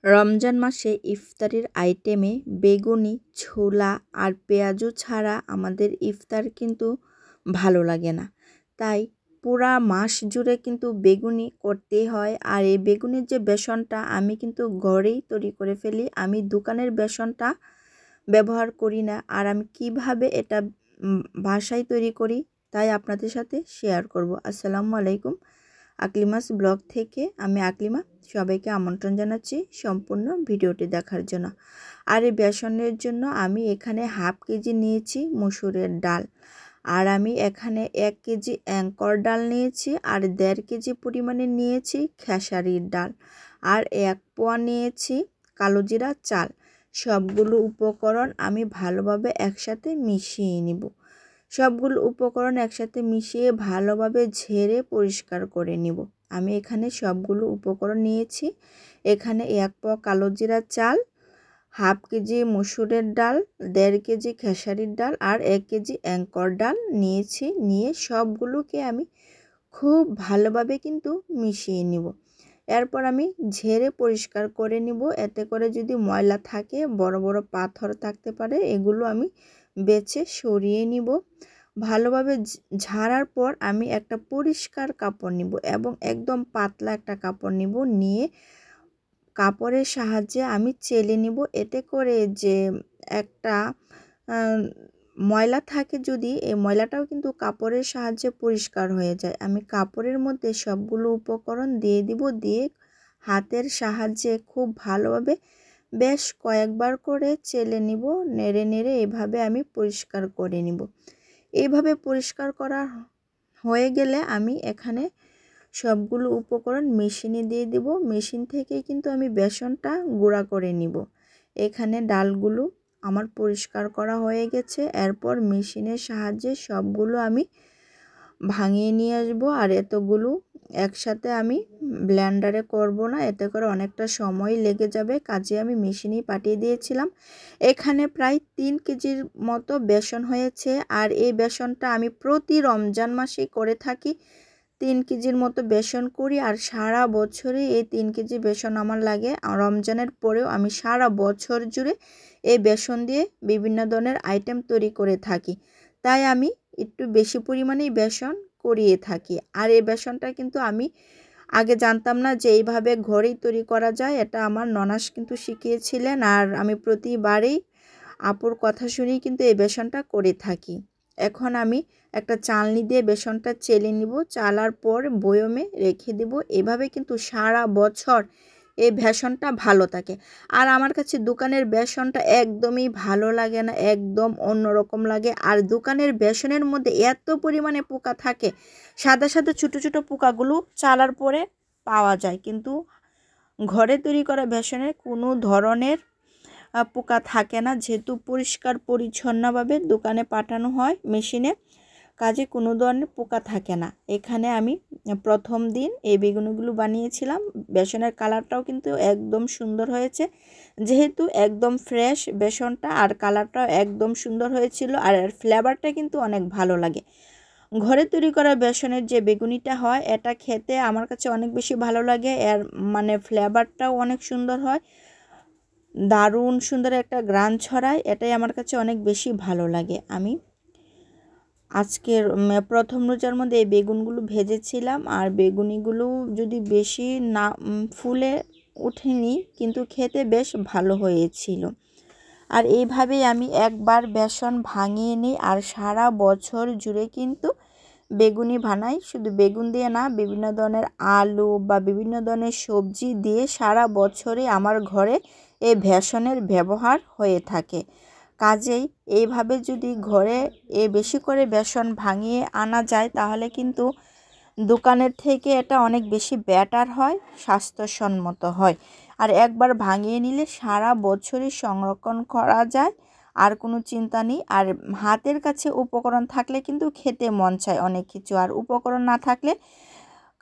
রমজান মাসে ইফতারির আইটেমে বেগুনি, ছোলা আর পেঁয়াজু ছাড়া আমাদের ইফতার কিন্তু ভালো লাগে না। তাই পুরা মাস জুড়ে কিন্তু বেগুনি করতেই হয়। আর এই বেগুনির যে বেসনটা আমি কিন্তু ঘরেই তৈরি করে ফেলি। আমি দোকানের বেসনটা ব্যবহার করি না। আর আমি কিভাবে এটা বাসায় তৈরি করি তাই আপনাদের সাথে শেয়ার করব। আসসালামু আলাইকুম। আকলিমাস ব্লগ থেকে আমি আকলিমা সবাইকে আমন্ত্রণ জানাচ্ছি সম্পূর্ণ ভিডিওটি দেখার জন্য। আর এই বেসনের জন্য আমি এখানে হাফ কেজি নিয়েছি মসুরের ডাল, আর আমি এখানে 1 কেজি অ্যাঙ্কর ডাল নিয়েছি, আর 1.5 কেজি পরিমাণে নিয়েছি খেসারির ডাল, আর 1 পোয়া নিয়েছি কালো জিরা চাল। সবগুলো উপকরণ আমি ভালোভাবে একসাথে মিশিয়ে নিব। সবগুলো উপকরণ একসাথে মিশিয়ে ভালোভাবে ঝেড়ে পরিষ্কার করে নিব। আমি এখানে সবগুলো উপকরণ নিয়েছি। এখানে 1 পোয়া কালো জিরা চাল, হাফ কেজি মসুরের ডাল, 1.5 কেজি খেসারির ডাল আর 1 কেজি অ্যাঙ্কর ডাল নিয়েছি। নিয়ে সবগুলোকে আমি খুব ভালোভাবে কিন্তু মিশিয়ে নিব। এরপর আমি ঝেড়ে পরিষ্কার করে নিব। এতে করে যদি ময়লা থাকে, বড় বড় পাথর থাকতে পারে, এগুলো আমি বেছে সরিয়ে নিব। ভালোভাবে ঝাড়ার পর আমি একটা পরিষ্কার কাপড় নিব এবং একদম পাতলা একটা কাপড় নিব। নিয়ে কাপড়ের সাহায্যে আমি চেলে নিব। এতে করে যে একটা ময়লা থাকে, যদি এই ময়লাটাও কিন্তু কাপড়ের সাহায্যে পরিষ্কার হয়ে যায়। আমি কাপড়ের মধ্যে সবগুলো উপকরণ দিয়ে দিব। দিয়ে হাতের সাহায্যে খুব ভালোভাবে বেশ কয়েকবার করে চেলে নিব। নেড়ে নেড়ে এভাবে আমি পরিষ্কার করে নিব। এইভাবে পরিষ্কার করা হয়ে গেলে আমি এখানে সবগুলো উপকরণ মেশিনে দিয়ে দিব। মেশিন থেকে কিন্তু আমি বেসনটা গুঁড়া করে নিব। এখানে ডালগুলো আমার পরিষ্কার করা হয়ে গেছে। এরপর মেশিনের সাহায্যে সবগুলো আমি ভাঙিয়ে নিয়ে আসব। আর এতগুলো একসাথে আমি ব্লেন্ডারে করব না, এতে করে অনেকটা সময় লেগে যাবে। কাজে আমি মেশিনেই পাঠিয়ে দিয়েছিলাম। এখানে প্রায় 3 কেজির মতো বেসন হয়েছে। আর এই বেসনটা আমি প্রতি রমজান মাসেই করে থাকি। 3 কেজির মতো বেসন করি, আর সারা বছরে এই 3 কেজি বেসন আমার লাগে। রমজানের পরেও আমি সারা বছর জুড়ে এই বেসন দিয়ে বিভিন্ন ধরনের আইটেম তৈরি করে থাকি। তাই আমি একটু বেশি পরিমাণেই বেসন করিয়ে থাকি। আর এই বেসনটা কিন্তু আমি আগে জানতাম না যে এইভাবে ঘরেই তৈরি করা যায়। এটা আমার ননাস কিন্তু শিখিয়েছিলেন, আর আমি প্রতিবারেই আপুর কথা শুনেই কিন্তু এই বেসনটা করে থাকি। এখন আমি একটা চালনি দিয়ে বেসনটা চেলে নিব। চালার পর বয়মে রেখে দেব। এভাবে কিন্তু সারা বছর এই বেসনটা ভালো থাকে। আর আমার কাছে দোকানের বেসনটা একদমই ভালো লাগে না, একদম অন্যরকম লাগে। আর দোকানের বেসনের মধ্যে এত পরিমাণে পোকা থাকে, সাদা সাদা ছোটো ছোটো পোকাগুলো চালার পরে পাওয়া যায়, কিন্তু ঘরে তৈরি করা বেসনের কোনো ধরনের পোকা থাকে না, যেহেতু পরিষ্কার পরিচ্ছন্নভাবে দোকানে পাঠানো হয় মেশিনে। কাজে কোনো ধরনের পোকা থাকে না। এখানে আমি প্রথম দিন এই বেগুনিগুলো বানিয়েছিলাম। বেসনের কালারটাও কিন্তু একদম সুন্দর হয়েছে, যেহেতু একদম ফ্রেশ বেসনটা, আর কালারটাও একদম সুন্দর হয়েছিল। আর এর ফ্লেভারটা কিন্তু অনেক ভালো লাগে। ঘরে তৈরি করা বেসনের যে বেগুনিটা হয়, এটা খেতে আমার কাছে অনেক বেশি ভালো লাগে। এর ফ্লেভারটাও অনেক সুন্দর হয়, দারুণ সুন্দর একটা গ্রান ছড়ায়। এটাই আমার কাছে অনেক বেশি ভালো লাগে। আমি আজকের প্রথম রোজার মধ্যে এই বেগুনগুলো ভেজেছিলাম। আর বেগুনিগুলো যদি বেশি না ফুলে ওঠেনি, কিন্তু খেতে বেশ ভালো হয়েছিল। আর এইভাবেই আমি একবার বেসন ভাঙিয়ে নিই, আর সারা বছর জুড়ে কিন্তু বেগুনি বানাই। শুধু বেগুন দিয়ে না, বিভিন্ন ধরনের আলু বা বিভিন্ন ধরনের সবজি দিয়ে সারা বছরে আমার ঘরে এই বেসনের ব্যবহার হয়ে থাকে। কাজেই এইভাবে যদি ঘরে বেশি করে বেসন ভাঙিয়ে আনা যায়, তাহলে কিন্তু দোকানের থেকে এটা অনেক বেশি বেটার হয়, স্বাস্থ্যসম্মত হয়। আর একবার ভাঙিয়ে নিলে সারা বছরই সংরক্ষণ করা যায়, আর কোনো চিন্তা নেই। আর হাতের কাছে উপকরণ থাকলে কিন্তু খেতে মন চায় অনেক কিছু, আর উপকরণ না থাকলে,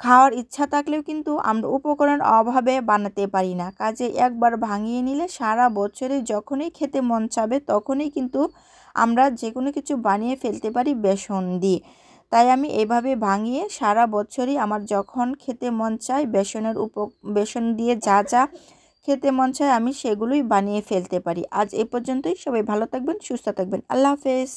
খাওয়ার ইচ্ছা থাকলেও কিন্তু আমরা উপকরণের অভাবে বানাতে পারি না। কাজে একবার ভাঙিয়ে নিলে সারা বছরে যখনই খেতে মন চাবে, তখনই কিন্তু আমরা যে কোনো কিছু বানিয়ে ফেলতে পারি বেসন দিয়ে। তাই আমি এভাবে ভাঙিয়ে সারা বছরই আমার যখন খেতে মন চায়, বেসন দিয়ে যা যা খেতে মন চায় আমি সেগুলোই বানিয়ে ফেলতে পারি। আজ এ পর্যন্তই। সবাই ভালো থাকবেন, সুস্থ থাকবেন। আল্লাহ হাফেজ।